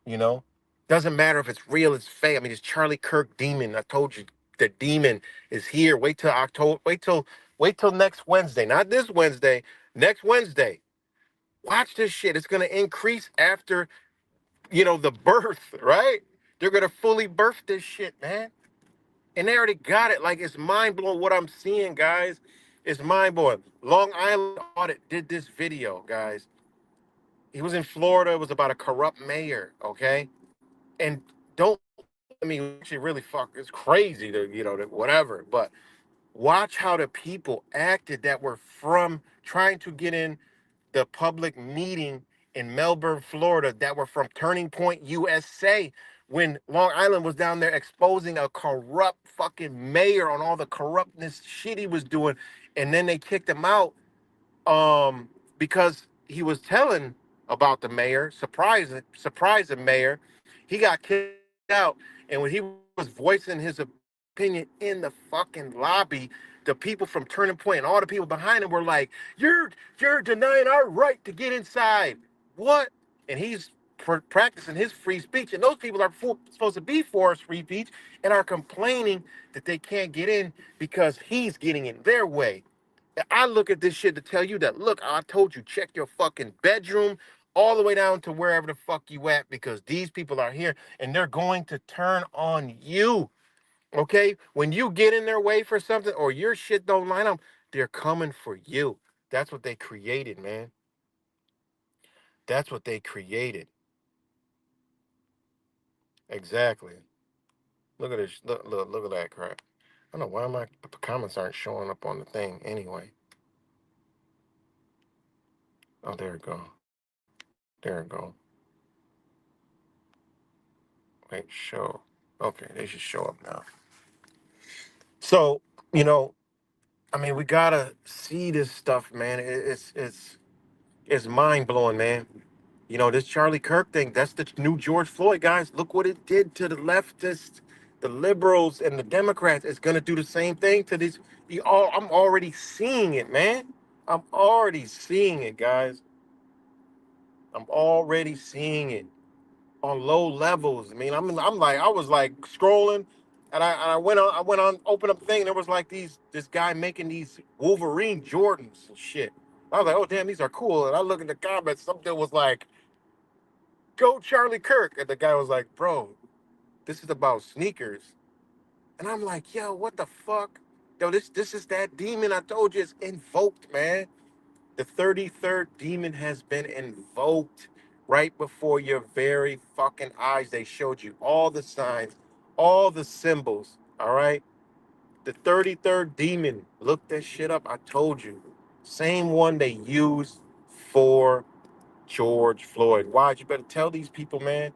You know, doesn't matter if it's real, it's fake. I mean, it's Charlie Kirk demon. I told you, the demon is here. Wait till October. Wait till next Wednesday. Not this Wednesday. Next Wednesday. Watch this shit. It's gonna increase after the birth, right? They're gonna fully birth this shit, man. And they already got it. Like, it's mind blowing what I'm seeing, guys. It's mind blowing. Long Island Audit did this video, guys. He was in Florida. It was about a corrupt mayor, okay? And don't, I mean, actually, really fuck, it's crazy to, whatever. But watch how the people acted that were from trying to get in the public meeting in Melbourne, Florida, that were from Turning Point USA, when Long Island was down there exposing a corrupt fucking mayor on all the corruptness shit he was doing. And then they kicked him out because he was telling about the mayor, surprised the mayor. He got kicked out, and when he was voicing his opinion in the fucking lobby, the people from Turning Point and all the people behind him were like, "You're denying our right to get inside." What? And he's practicing his free speech, and those people are supposed to be for his free speech, and are complaining that they can't get in because he's getting in their way. I look at this shit to tell you that, look, I told you, check your fucking bedroom all the way down to wherever the fuck you at, because these people are here and they're going to turn on you. Okay? When you get in their way for something or your shit don't line up, they're coming for you. That's what they created, man. That's what they created. Exactly. Look at this. Look at that crap. I don't know why my comments aren't showing up on the thing anyway. Oh, there it go. There it go. Wait, show. Okay, they should show up now. So, you know, I mean, we gotta see this stuff, man. It's mind blowing, man. This Charlie Kirk thing, that's the new George Floyd, guys. Look what it did to the leftists, the liberals, and the Democrats. It's gonna do the same thing to these. I'm already seeing it, man. I'm already seeing it, guys. I'm already seeing it on low levels. I mean, I was like scrolling, and I went on, open up the thing, and there was like this guy making these Wolverine Jordans and shit. I was like, oh damn, these are cool. And I look at the comments, something was like, "Go Charlie Kirk," and the guy was like, "Bro, this is about sneakers." And I'm like, yo, what the fuck? Yo, this is that demon I told you is invoked, man. The 33rd demon has been invoked right before your very fucking eyes. They showed you all the signs, all the symbols, all right? The 33rd demon, look that shit up. I told you. Same one they used for George Floyd. Why? You better tell these people, man.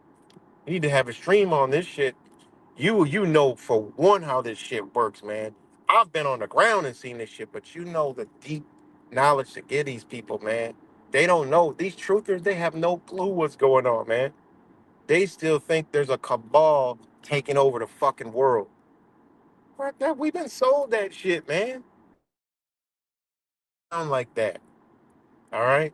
You need to have a stream on this shit. You know for one how this shit works, man. I've been on the ground and seen this shit, but you know the deep knowledge to give these people, man. They don't know. These truthers, they have no clue what's going on, man. They still think there's a cabal taking over the fucking world. What? That we've been sold that shit, man. Sound like that. All right.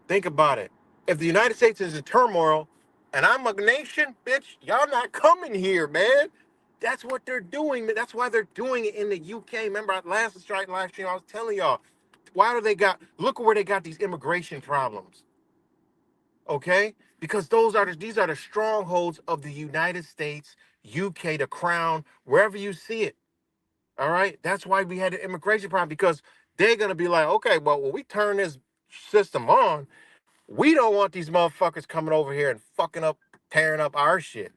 Think about it. If the United States is in turmoil and I'm a nation, bitch, y'all not coming here, man. That's what they're doing. That's why they're doing it in the UK. Remember, last strike live stream, I was telling y'all, why do they got, look where they got these immigration problems. Okay? Because these are the strongholds of the United States, UK, the crown, wherever you see it. All right? That's why we had the immigration problem, because they're gonna be like, okay, well, when we turn this system on, we don't want these motherfuckers coming over here and fucking up, tearing up our shit.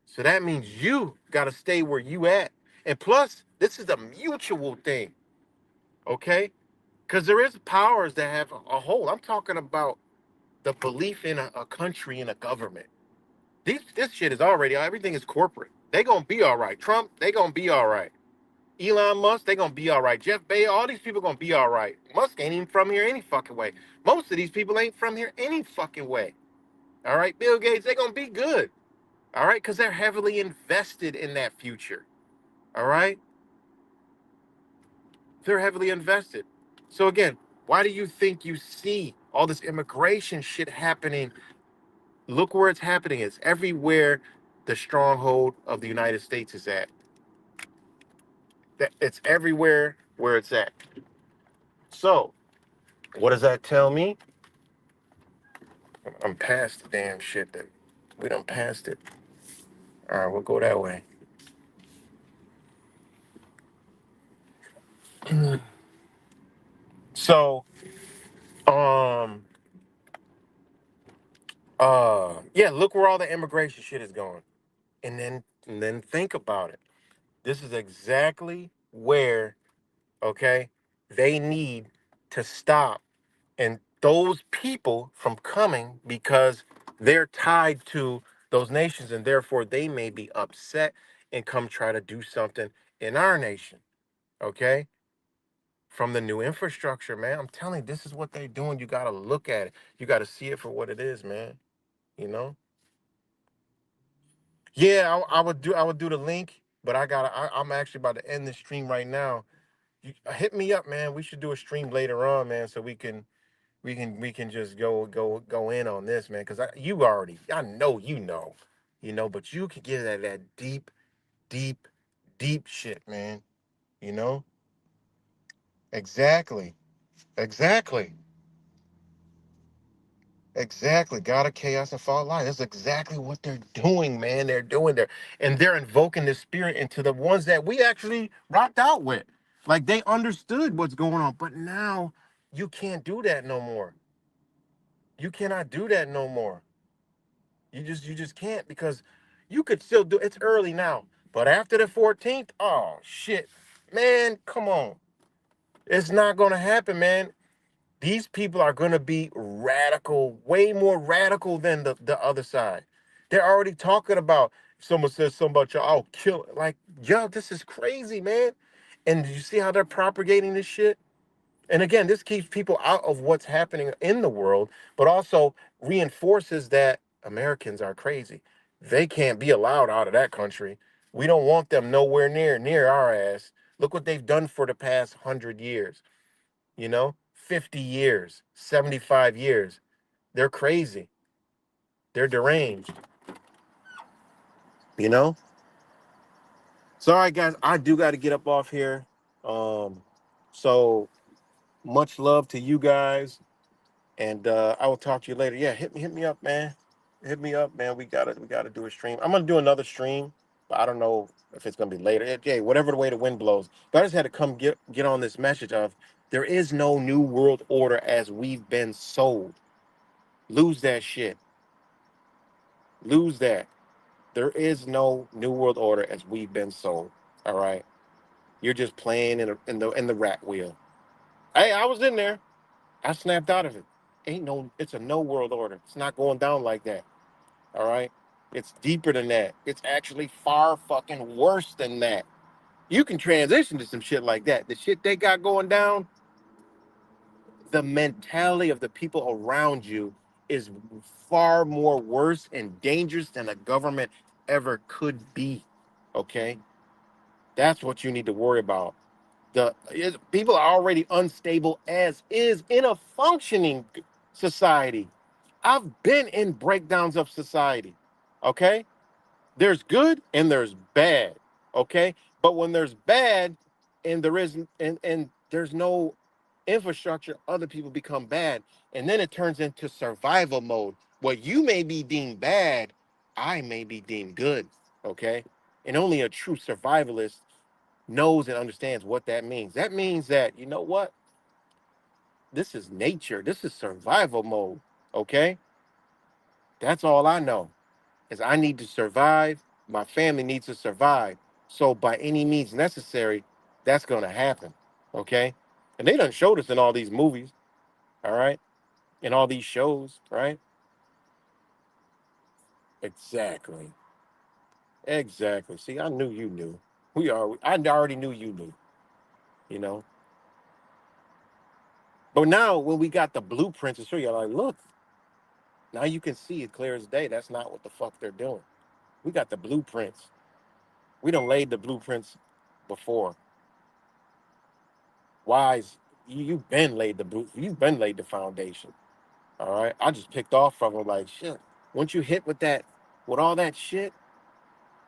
So that means you got to stay where you at. And plus, this is a mutual thing, okay? Because there is powers that have a hold. I'm talking about the belief in a country and a government. This shit is already, everything is corporate. They going to be all right. Trump, they going to be all right. Elon Musk, they gonna be all right. Jeff Bezos, all these people gonna be all right. Musk ain't even from here any fucking way. Most of these people ain't from here any fucking way. All right, Bill Gates, they gonna be good. All right, because they're heavily invested in that future. All right, they're heavily invested. So again, why do you think you see all this immigration shit happening? Look where it's happening. It's everywhere the stronghold of the United States is at. It's everywhere where it's at. So, what does that tell me? I'm past the damn shit that we done passed it. All right, we'll go that way. So, um, yeah, look where all the immigration shit is going, and then think about it. This is exactly where, okay, they need to stop and those people from coming because they're tied to those nations and therefore they may be upset and come try to do something in our nation, okay? From the new infrastructure, man. I'm telling you, this is what they're doing. You got to look at it. You got to see it for what it is, man. You know? Yeah, I would do the link, but I'm actually about to end the stream right now. Hit me up, man. We should do a stream later on, man, so we can just go in on this, man, because I know but you can get that deep, deep, deep shit, man. You know? Exactly. Exactly. Exactly. God of chaos and fall line. That's exactly what they're doing, man. They're doing there. And they're invoking the spirit into the ones that we actually rocked out with. Like they understood what's going on. But now you can't do that no more. You cannot do that no more. You just can't because you could still do it's early now. But after the 14th, oh shit. Man, come on. It's not gonna happen, man. These people are gonna be radical, way more radical than the other side. They're already talking about if someone says something about you, I'll kill it. Like, yo, this is crazy, man. And you see how they're propagating this shit? And again, this keeps people out of what's happening in the world, but also reinforces that Americans are crazy. They can't be allowed out of that country. We don't want them nowhere near our ass. Look what they've done for the past 100 years, 50 years, 75 years. They're crazy. They're deranged, you know? So, all right, guys, I do got to get up off here. So much love to you guys. And I will talk to you later. Yeah, hit me up, man. Hit me up, man. We gotta do a stream. I'm gonna do another stream, but I don't know if it's gonna be later. Yeah, whatever the way the wind blows. But I just had to come get on this message of there is no new world order as we've been sold. Lose that shit. Lose that. There is no new world order as we've been sold. All right. You're just playing in the rat wheel. Hey, I was in there. I snapped out of it. It's a no world order. It's not going down like that. All right. It's deeper than that. It's actually far fucking worse than that. You can transition to some shit like that. The shit they got going down, the mentality of the people around you is far more worse and dangerous than a government ever could be. Okay. That's what you need to worry about. People are already unstable as is in a functioning society. I've been in breakdowns of society. Okay. There's good and there's bad. Okay. But when there's bad and there isn't, and there's no infrastructure, other people become bad. And then it turns into survival mode. What you may be deemed bad, I may be deemed good. Okay. And only a true survivalist knows and understands what that means. That means that, you know what? This is nature. This is survival mode. Okay. That's all I know is I need to survive. My family needs to survive. So by any means necessary, that's going to happen. Okay. And they done showed us in all these movies. All right. In all these shows. Right. Exactly. Exactly. See, I knew you knew. I already knew you knew, you know. But now when we got the blueprints to show you, like, look, now you can see it clear as day. That's not what the fuck they're doing. We got the blueprints. We done laid the blueprints before. Wise, you've been laid you've been laid the foundation. All right. I just picked off from them like shit. Once you hit with all that shit,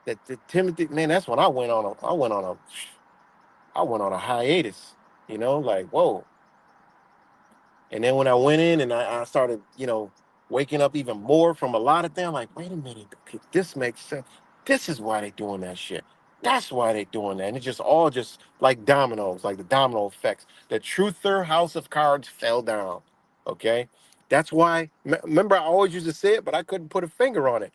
that the Timothy, man, that's when I went on a hiatus, like, whoa. And then when I went in and I started, waking up even more from a lot of them, like, wait a minute, this makes sense. This is why they doing that shit. That's why they doing that. And it's just all just like dominoes, like the domino effects. The truther house of cards fell down. Okay. That's why, remember, I always used to say it, but I couldn't put a finger on it.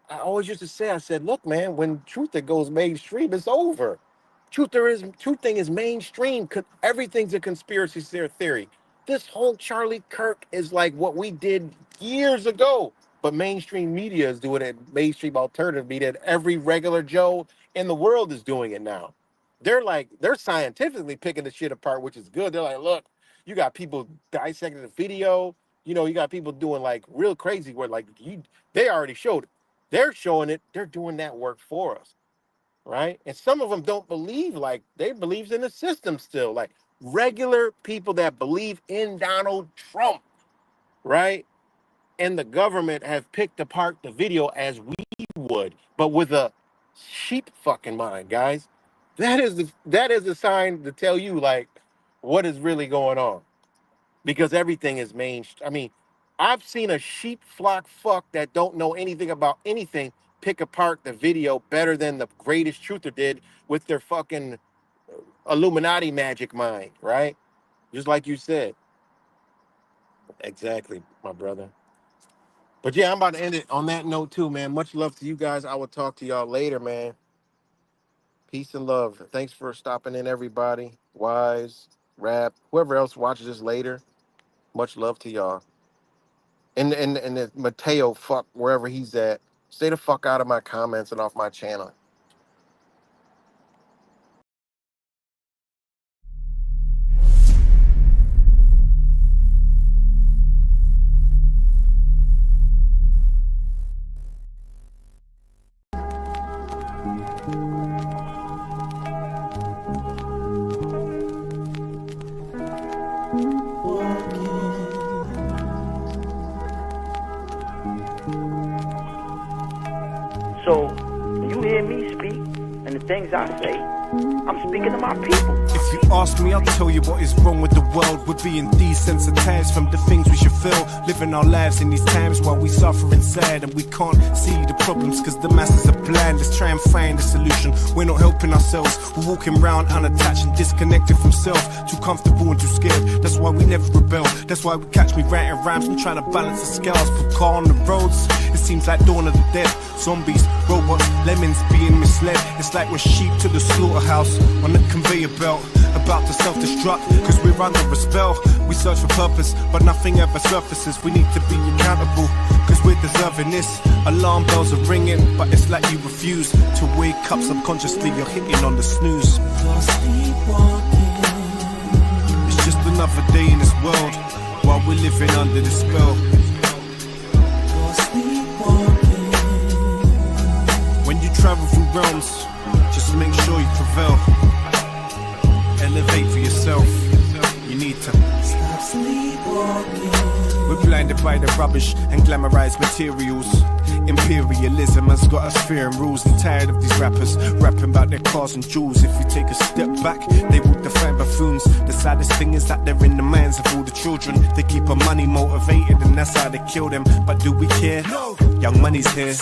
I always used to say, I said, look, man, when truther goes mainstream, it's over. Truthing is mainstream. Everything's a conspiracy theory. This whole Charlie Kirk is like what we did years ago, but mainstream media is doing it. Mainstream alternative media, and every regular Joe in the world is doing it now. They're scientifically picking the shit apart, which is good. They're like, look, you got people dissecting the video. You got people doing like real crazy work. Like they already showed it. They're showing it. They're doing that work for us. Right? And some of them don't believe, like they believe in the system still, like regular people that believe in Donald Trump, right? And the government have picked apart the video as we would, but with a sheep fucking mind, guys. That is a sign to tell you like what is really going on. Because everything is I mean, I've seen a sheep flock fuck that don't know anything about anything pick apart the video better than the greatest truther did with their fucking Illuminati magic mind, right? Just like you said. Exactly, my brother. But yeah, I'm about to end it on that note too, man. Much love to you guys. I will talk to y'all later, man. Peace and love. Thanks for stopping in, everybody. Wise, Rap, whoever else watches this later. Much love to y'all. And the Mateo, fuck, wherever he's at, stay the fuck out of my comments and off my channel. So, when you hear me speak, and the things I say, I'm speaking to my people. If you ask me, I'll tell you what is wrong with the world. We're being desensitized from the things we should feel. Living our lives in these times while we suffer inside, and we can't see the problems because the masses are blind. Let's try and find a solution. We're not helping ourselves. We're walking around unattached and disconnected from self. Too comfortable and too scared. That's why we never rebel. That's why we catch me writing rhymes and trying to balance the scales. Put car on the roads. It seems like dawn of the dead. Zombies, robots, lemons being misled. It's like we're sheep to the slaughterhouse on the conveyor belt, about to self-destruct cause we're under a spell. We search for purpose but nothing ever surfaces. We need to be accountable cause we're deserving this. Alarm bells are ringing but it's like you refuse to wake up. Subconsciously you're hitting on the snooze. It's just another day in this world while we're living under the spell. When you travel through realms, just make sure you prevail. Elevate for yourself. You need to stop sleepwalking. We're blinded by the rubbish and glamorized materials. Imperialism has got us fearing rules. And tired of these rappers rapping about their cars and jewels. If you take a step back, they will define buffoons. The saddest thing is that they're in the minds of all the children. They keep our money motivated and that's how they kill them. But do we care? Young money's here.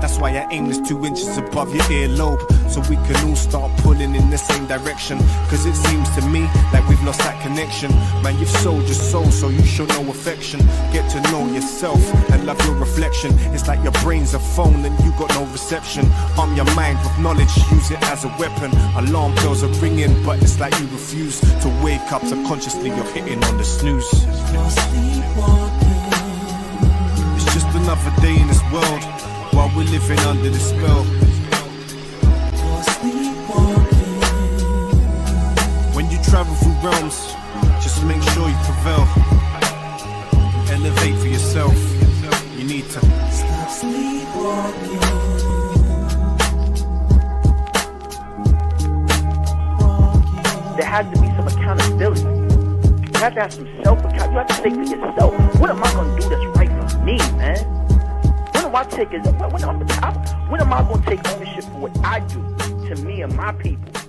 That's why I aim this 2 inches above your earlobe, so we can all start pulling in the same direction. Cause it seems to me like we've lost that connection. Man, you've sold your soul, so you show no affection. Get to know yourself and love your reflection. It's like your brain's a phone and you got no reception. Arm your mind with knowledge, use it as a weapon. Alarm bells are ringing, but it's like you refuse to wake up. Subconsciously you're hitting on the snooze. It's just another day in this world while we're living under the spell. realms. Just make sure you prevail. Elevate for yourself. You need to stop sleepwalking. There has to be some accountability. You have to have some self-account. You have to say for yourself, what am I going to do that's right for me, man? When am I going to take ownership for what I do to me and my people?